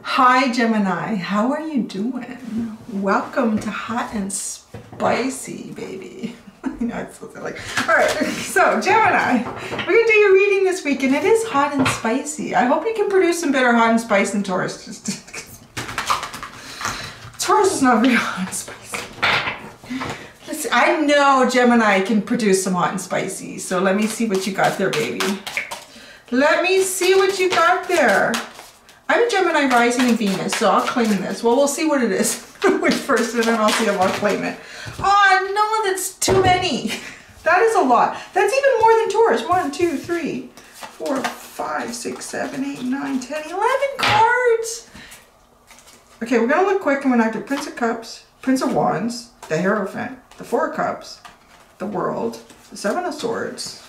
Hi Gemini, how are you doing? Welcome to Hot and Spicy, baby. You know, it's like, all right, so Gemini, we're gonna do your reading this week, and it is hot and spicy. I hope you can produce some better hot and spicy than Taurus. Taurus is not very hot and spicy. Listen, I know Gemini can produce some hot and spicy, so let me see what you got there, baby. Let me see what you got there. I'm a Gemini rising in Venus, so I'll claim this. Well, we'll see what it is first, and then I'll see if I'll claim it. Oh, no, that's too many. That is a lot. That's even more than Taurus. 1, 2, 3, 4, 5, 6, 7, 8, 9, 10, 11 cards. Okay, we're going to look quick, and we're going to have the Prince of Cups, Prince of Wands, the Hierophant, the Four of Cups, the World, the Seven of Swords,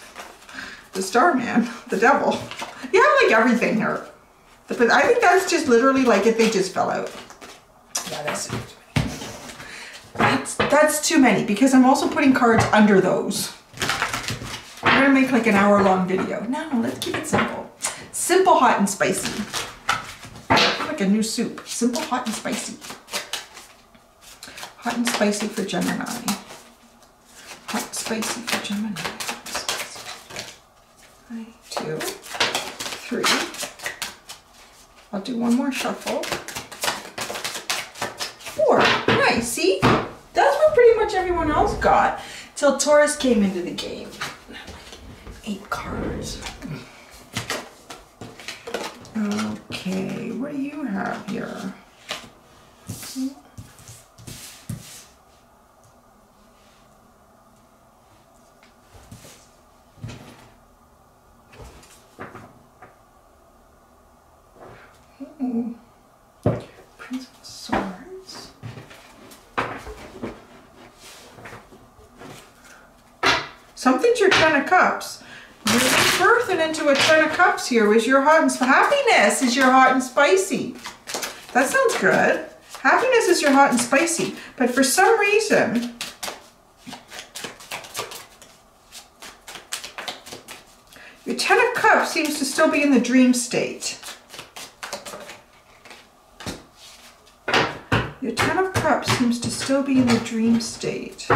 the Starman, the Devil. You have like everything here. But I think that's just literally like if they just fell out. Yeah, that's too many because I'm also putting cards under those. I'm gonna make like an hour-long video. No, let's keep it simple. Simple, hot, and spicy. Like a new soup. Simple, hot, and spicy. Hot and spicy for Gemini. Hot and spicy for Gemini. 2, 3. I'll do one more shuffle. 4. Nice, see? That's what pretty much everyone else got till Taurus came into the game. Like 8 cards. Okay, what do you have here? Ooh. Prince of Swords. Something's your Ten of Cups. You're birthing into a Ten of Cups here with your hot and happiness is your hot and spicy. That sounds good. Happiness is your hot and spicy, but for some reason your Ten of Cups seems to still be in the dream state. Your Ten of Cups seems to still be in the dream state.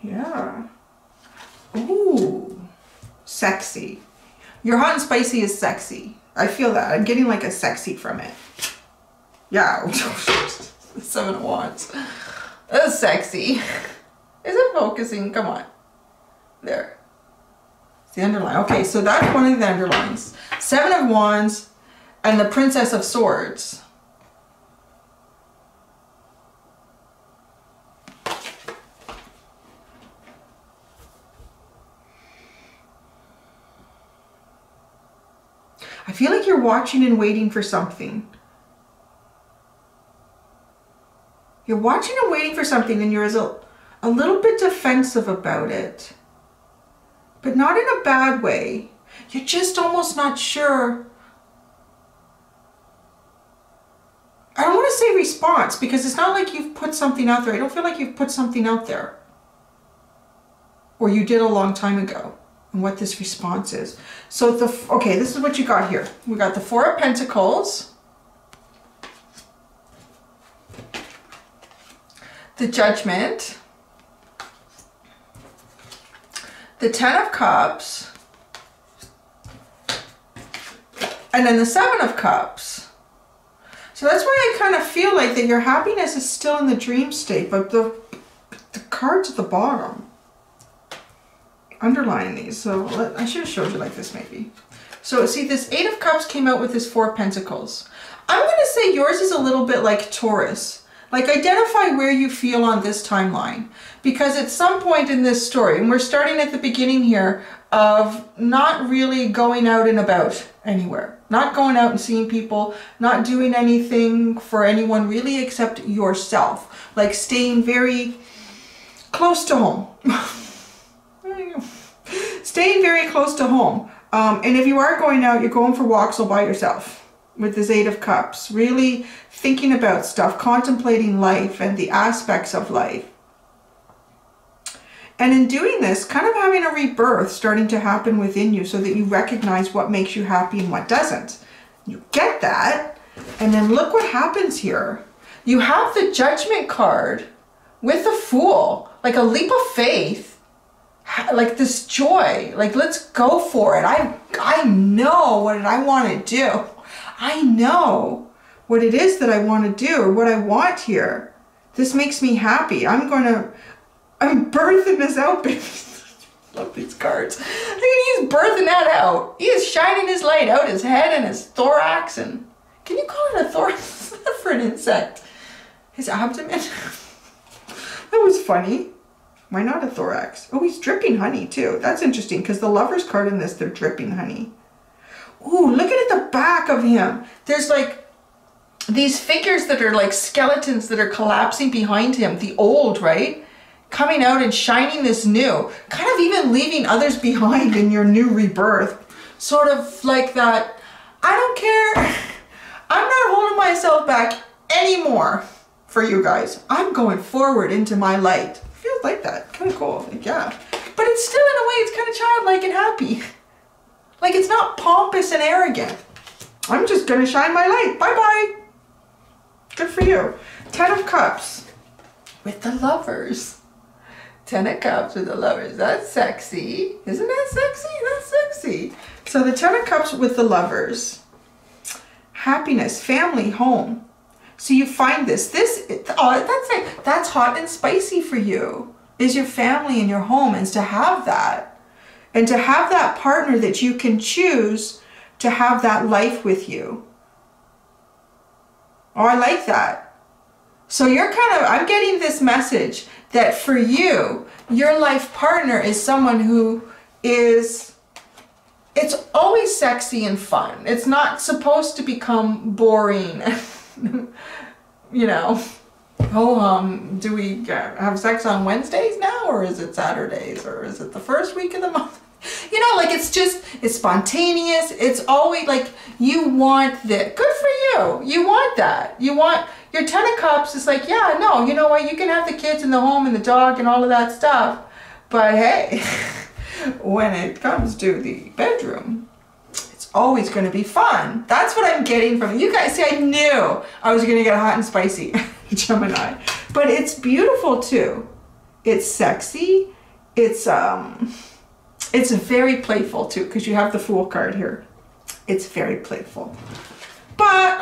Yeah. Ooh. Sexy. Your hot and spicy is sexy. I feel that. I'm getting like a sexy from it. Yeah. 7 of Wands. That's sexy. Is it focusing? Come on. There. It's the underline. Okay, so that's one of the underlines. 7 of Wands and the Princess of Swords. I feel like you're watching and waiting for something. You're watching and waiting for something, and you're a little bit defensive about it. But not in a bad way. You're just almost not sure. I don't want to say response because it's not like you've put something out there. I don't feel like you've put something out there. Or you did a long time ago. And what this response is. So okay, this is what you got here. We got the 4 of Pentacles. The Judgment. The 10 of Cups. And then the 7 of Cups. So that's why I kind of feel like that your happiness is still in the dream state, but the cards at the bottom underline these. So I should have showed you like this maybe. So see, this 8 of Cups came out with this 4 of Pentacles. I'm going to say yours is a little bit like Taurus. Like identify where you feel on this timeline. Because at some point in this story, and we're starting at the beginning here, of not really going out and about anywhere. Not going out and seeing people, not doing anything for anyone really except yourself. Like staying very close to home. Staying very close to home. And if you are going out, you're going for walks all by yourself. With this 8 of Cups. Really thinking about stuff, contemplating life and the aspects of life. And in doing this, kind of having a rebirth starting to happen within you so that you recognize what makes you happy and what doesn't. You get that, and then look what happens here. You have the Judgment card with the Fool, like a leap of faith, like this joy, like let's go for it. I know what I want to do. I know what it is that I want to do or what I want here. This makes me happy. I'm birthing this out, baby. Love these cards. Look at, he's birthing that out. He is shining his light out his head and his thorax, and can you call it a thorax for an insect? His abdomen. That was funny. Why not a thorax? Oh, he's dripping honey too. That's interesting because the Lovers card in this, they're dripping honey. Ooh, look at the back of him. There's like these figures that are like skeletons that are collapsing behind him. The old, right? Coming out and shining this new. Kind of even leaving others behind in your new rebirth. Sort of like that, I don't care. I'm not holding myself back anymore for you guys. I'm going forward into my light. Feels like that. Kind of cool. Like, yeah. But it's still, in a way, it's kind of childlike and happy. Like, it's not pompous and arrogant. I'm just going to shine my light. Bye-bye. Good for you. 10 of Cups with the Lovers. 10 of Cups with the Lovers. That's sexy. Isn't that sexy? That's sexy. So the 10 of Cups with the Lovers. Happiness, family, home. So you find this, that's hot and spicy for you, is your family and your home, and to have that. And to have that partner that you can choose to have that life with you. Oh, I like that. So you're I'm getting this message that for you, your life partner is someone who is, it's always sexy and fun. It's not supposed to become boring. You know, do we have sex on Wednesdays now, or is it Saturdays, or is it the first week of the month? You know, like it's spontaneous. It's always like you want that. Good for you. You want that. You want your 10 of Cups. Is like, yeah, no, you know what? You can have the kids and the home and the dog and all of that stuff. But hey, when it comes to the bedroom, always going to be fun. That's what I'm getting from you guys. See, I knew I was going to get hot and spicy, Gemini. But it's beautiful too. It's sexy. It's very playful too, because you have the Fool card here. It's very playful. But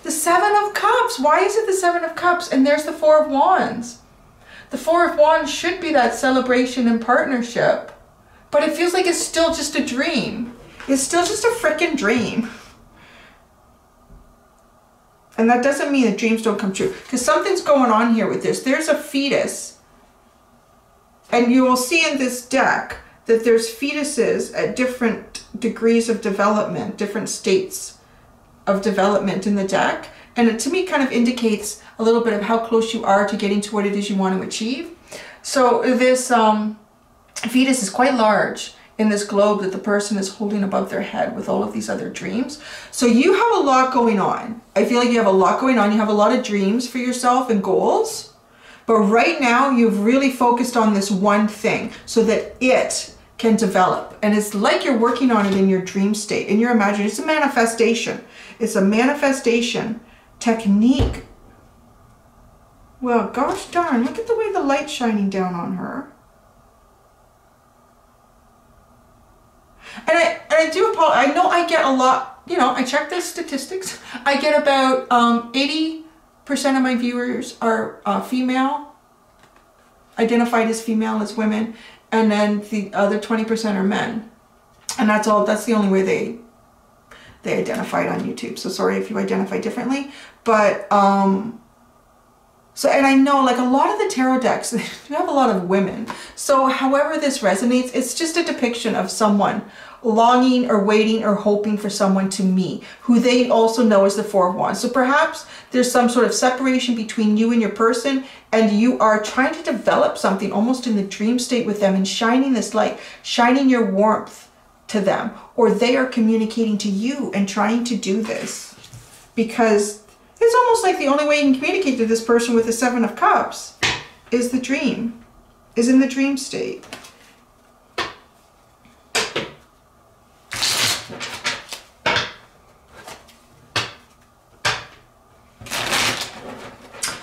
the 7 of Cups. Why is it the 7 of Cups? And there's the 4 of Wands. The 4 of Wands should be that celebration and partnership, but it feels like it's still just a dream. It's still just a freaking dream. And that doesn't mean that dreams don't come true, because something's going on here with this. There's a fetus, and you will see in this deck that there's fetuses at different degrees of development, different states of development in the deck. And it to me kind of indicates a little bit of how close you are to getting to what it is you want to achieve. So this fetus is quite large in this globe that the person is holding above their head with all of these other dreams. So you have a lot going on. I feel like you have a lot going on. You have a lot of dreams for yourself and goals. But right now you've really focused on this one thing so that it can develop. And it's like you're working on it in your dream state, in your imagination. It's a manifestation. It's a manifestation technique. Well, gosh darn, look at the way the light's shining down on her. And I do apologize. I know I get a lot, you know, I check the statistics. I get about 80% of my viewers are female, identified as female, as women, and then the other 20% are men. And that's all, that's the only way they identified on YouTube. So sorry if you identify differently. But so, and I know like a lot of the tarot decks, they have a lot of women. So however this resonates, it's just a depiction of someone longing or waiting or hoping for someone to meet, who they also know as the 4 of Wands. So perhaps there's some sort of separation between you and your person, and you are trying to develop something almost in the dream state with them and shining this light, shining your warmth to them, or they are communicating to you and trying to do this because it's almost like the only way you can communicate to this person with the 7 of Cups is the dream. is in the dream state.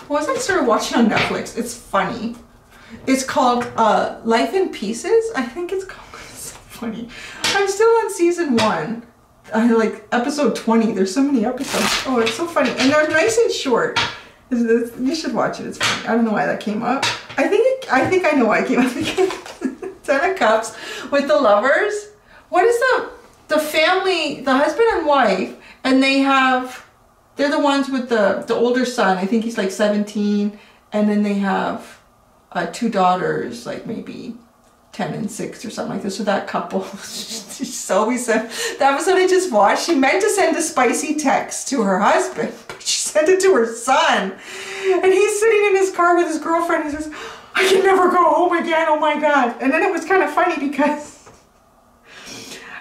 Once I started watching on Netflix, it's funny. It's called Life in Pieces. I think it's called. It's so funny. I'm still on season 1. I like episode 20. There's so many episodes. Oh, it's so funny. And they're nice and short. You should watch it. It's funny. I don't know why that came up. I think I know why it came up. 10 of Cups with the lovers. What is the family, the husband and wife, and they're the ones with the older son. I think he's like 17, and then they have 2 daughters, like maybe 10 and 6 or something like this. So that couple, so we said, the episode I just watched, she meant to send a spicy text to her husband, but she sent it to her son. And he's sitting in his car with his girlfriend. He says, I can never go home again, oh my God. And then it was kind of funny because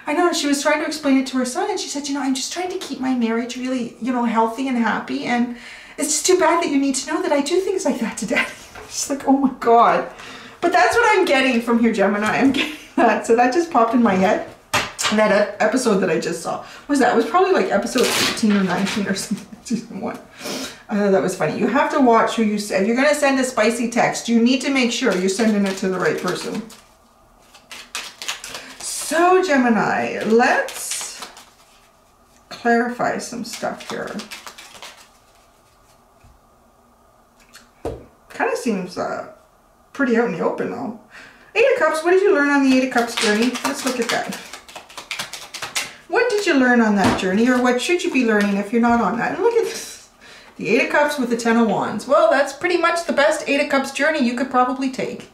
I know she was trying to explain it to her son, and she said, you know, I'm just trying to keep my marriage really, you know, healthy and happy. And it's just too bad that you need to know that I do things like that to Daddy. She's like, oh my God. But that's what I'm getting from here, Gemini. I'm getting that. So that just popped in my head. And that episode that I just saw, what was that? It was probably like episode 18 or 19 or something, season 1. I thought that was funny. You have to watch who you send. If you're going to send a spicy text, you need to make sure you're sending it to the right person. So Gemini, let's clarify some stuff here. Kind of seems pretty out in the open though. 8 of Cups, what did you learn on the 8 of Cups journey? Let's look at that. What did you learn on that journey, or what should you be learning if you're not on that? And look at this. The 8 of Cups with the 10 of Wands. Well, that's pretty much the best 8 of Cups journey you could probably take.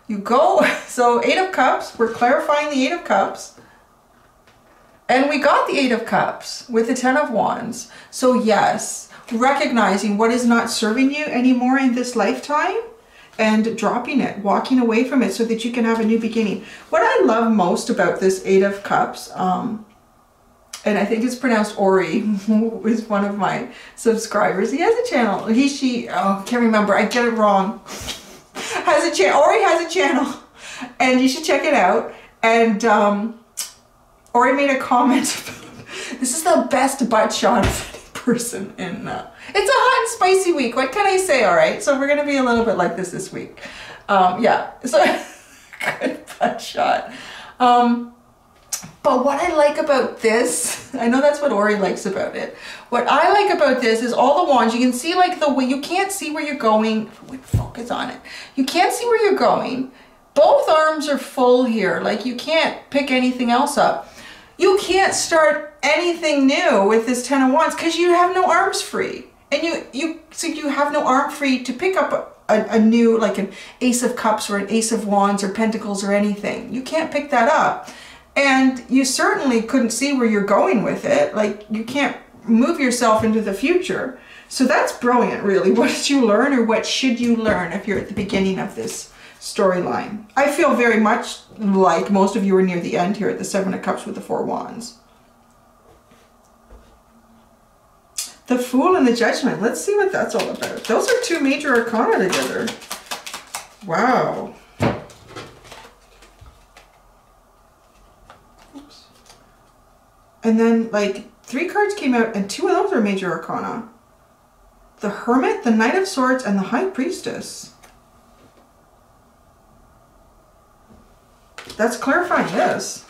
You go, so 8 of Cups, we're clarifying the 8 of Cups. And we got the 8 of Cups with the 10 of Wands. So yes, recognizing what is not serving you anymore in this lifetime and dropping it, walking away from it so that you can have a new beginning. What I love most about this 8 of Cups, and I think it's pronounced Ori, who is one of my subscribers. He has a channel. I can't remember. I get it wrong. Ori has a channel, and you should check it out. And Ori made a comment. This is the best butt shot of any person in. It's a hot and spicy week. What can I say? All right, so we're gonna be a little bit like this week. Yeah, so good butt shot. But what I like about this, I know that's what Ori likes about it. What I like about this is all the wands. You can see like the way, you can't see where you're going. Focus on it. You can't see where you're going. Both arms are full here. Like you can't pick anything else up. You can't start anything new with this 10 of Wands because you have no arms free. And you have no arm free to pick up a new, like an Ace of Cups or an Ace of Wands or Pentacles or anything. You can't pick that up. And you certainly couldn't see where you're going with it. Like you can't move yourself into the future. So that's brilliant, really. What did you learn, or what should you learn if you're at the beginning of this storyline? I feel very much like most of you are near the end here at the 7 of Cups with the 4 Wands. The Fool and the Judgment. Let's see what that's all about. Those are 2 major arcana together. Wow. Oops. And then like 3 cards came out, and 2 of those are major arcana. The Hermit, the Knight of Swords, and the High Priestess. That's clarifying this.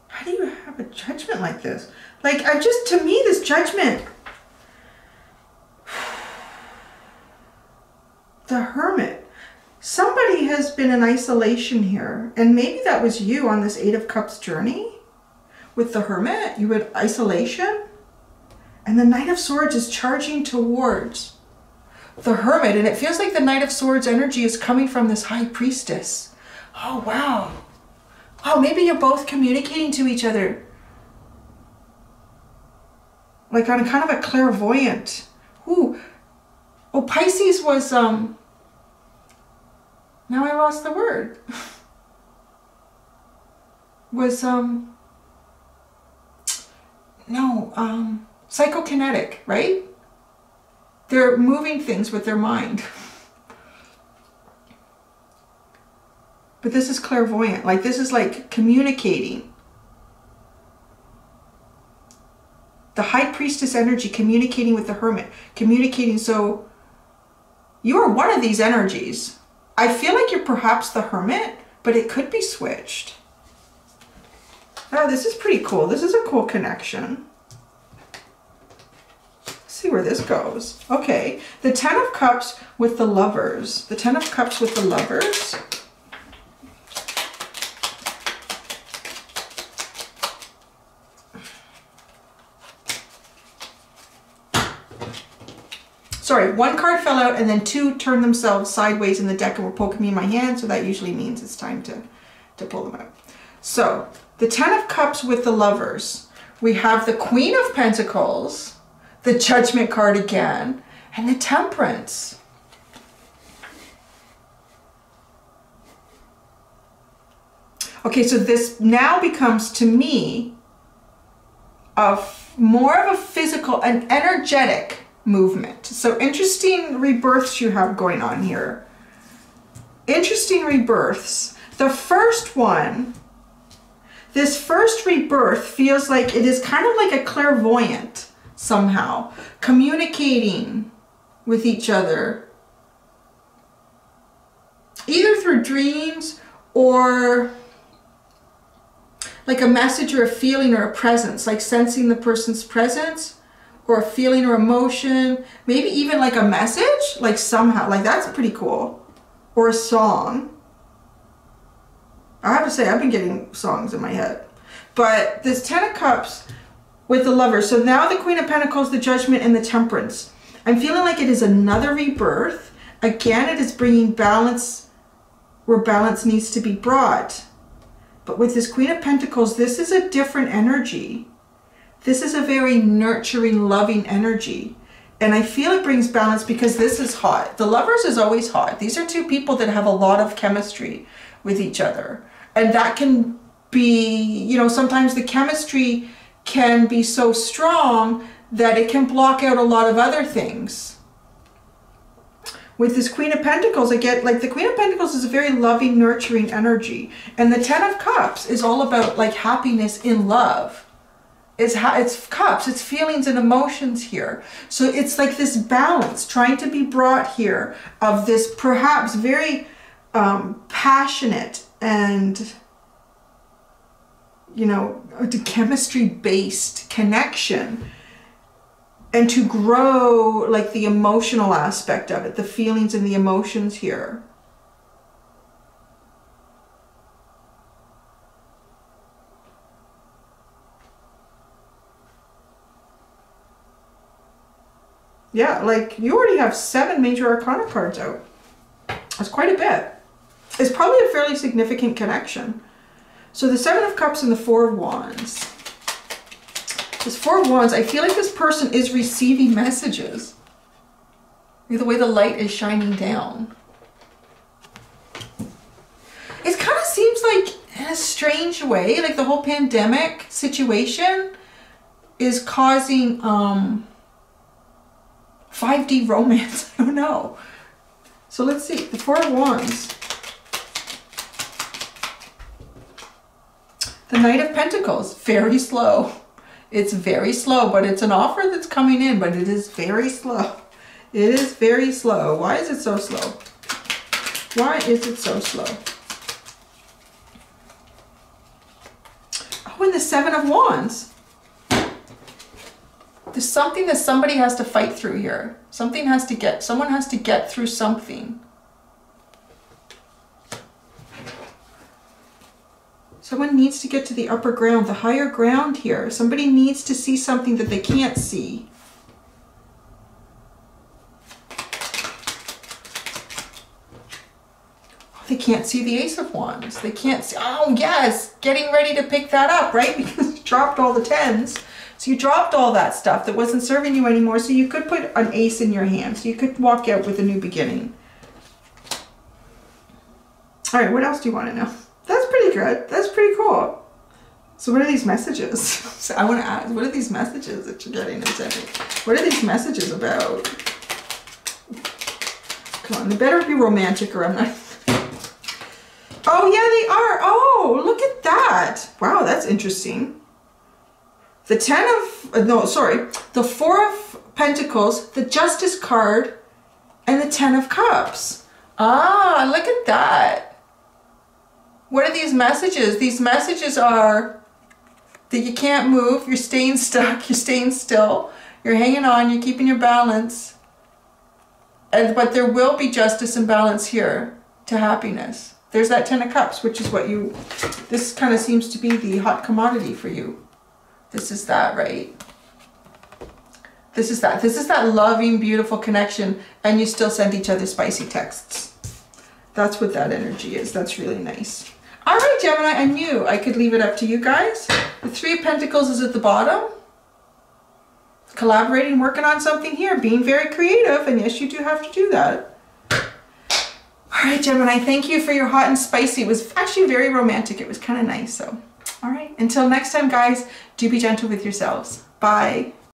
How do you have a judgment like this? Like, to me, this judgment, the Hermit, somebody has been in isolation here, and maybe that was you on this 8 of Cups journey with the Hermit. You had isolation, and the Knight of Swords is charging towards the Hermit, and it feels like the Knight of Swords energy is coming from this High Priestess. Oh, wow. Wow, maybe you're both communicating to each other like on a kind of a clairvoyant. Ooh. Oh, Pisces was Now I lost the word. Was, psychokinetic, right? They're moving things with their mind. But this is clairvoyant. Like, this is like communicating. The High Priestess energy communicating with the Hermit. Communicating, so you are one of these energies. I feel like you're perhaps the Hermit, but it could be switched. Oh, this is pretty cool. This is a cool connection. Let's see where this goes. Okay, the Ten of Cups with the Lovers. The Ten of Cups with the Lovers. Sorry, one card fell out and then two turned themselves sideways in the deck and were poking me in my hand, so that usually means it's time to pull them out. So, the Ten of Cups with the Lovers. We have the Queen of Pentacles, the Judgment card again, and the Temperance. Okay, so this now becomes, to me, more of a physical and energetic movement. So interesting rebirths you have going on here. Interesting rebirths. The first one, this first rebirth feels like it is kind of like a clairvoyant somehow, communicating with each other, either through dreams or like a message or a feeling or a presence, like sensing the person's presence or a feeling or emotion, maybe even like a message, like somehow, like that's pretty cool. Or a song. I have to say, I've been getting songs in my head. But this Ten of Cups with the Lovers. So now the Queen of Pentacles, the Judgment, and the Temperance. I'm feeling like it is another rebirth. Again, it is bringing balance where balance needs to be brought. But with this Queen of Pentacles, this is a different energy. This is a very nurturing, loving energy. And I feel it brings balance because this is hot. The Lovers is always hot. These are two people that have a lot of chemistry with each other. And that can be, you know, sometimes the chemistry can be so strong that it can block out a lot of other things. With this Queen of Pentacles, I get, like, the Queen of Pentacles is a very loving, nurturing energy. And the Ten of Cups is all about, like, happiness in love. It's cups, it's feelings and emotions here. So it's like this balance trying to be brought here of this perhaps very passionate and, you know, chemistry-based connection, and to grow like the emotional aspect of it, the feelings and the emotions here. Yeah, like you already have 7 major arcana cards out. That's quite a bit. It's probably a fairly significant connection. So the 7 of Cups and the 4 of Wands. This 4 of Wands, I feel like this person is receiving messages. The way the light is shining down. It kind of seems like, in a strange way, like the whole pandemic situation is causing 5D romance. I don't know. So let's see. The 4 of Wands. The Knight of Pentacles. Very slow. It's very slow, but it's an offer that's coming in, but it is very slow. It is very slow. Why is it so slow? Why is it so slow? Oh, and the 7 of Wands. There's something that somebody has to fight through here. Someone has to get through something. Someone needs to get to the upper ground, the higher ground here. Somebody needs to see something that they can't see. They can't see the Ace of Wands. They can't see, oh yes, getting ready to pick that up, right? Because you dropped all the 10s. So you dropped all that stuff that wasn't serving you anymore. So you could put an ace in your hand. So you could walk out with a new beginning. All right, what else do you want to know? That's pretty good. That's pretty cool. So what are these messages? So I want to ask, what are these messages that you're getting and sending? What are these messages about? Come on, they better be romantic or I'm not. Oh yeah, they are. Oh, look at that. Wow, that's interesting. The the 4 of Pentacles, the Justice card, and the 10 of Cups. Ah, look at that. What are these messages? These messages are that you can't move, you're staying stuck, you're staying still, you're hanging on, you're keeping your balance. But there will be justice and balance here to happiness. There's that 10 of Cups, which is what this kind of seems to be the hot commodity for you. This is that, right? This is that. This is that loving, beautiful connection, and you still send each other spicy texts. That's what that energy is. That's really nice. All right, Gemini, I knew I could leave it up to you guys. The 3 of Pentacles is at the bottom. Collaborating, working on something here, being very creative, and yes, you do have to do that. All right, Gemini, thank you for your hot and spicy. It was actually very romantic. It was kind of nice, so. All right, until next time, guys, do be gentle with yourselves. Bye.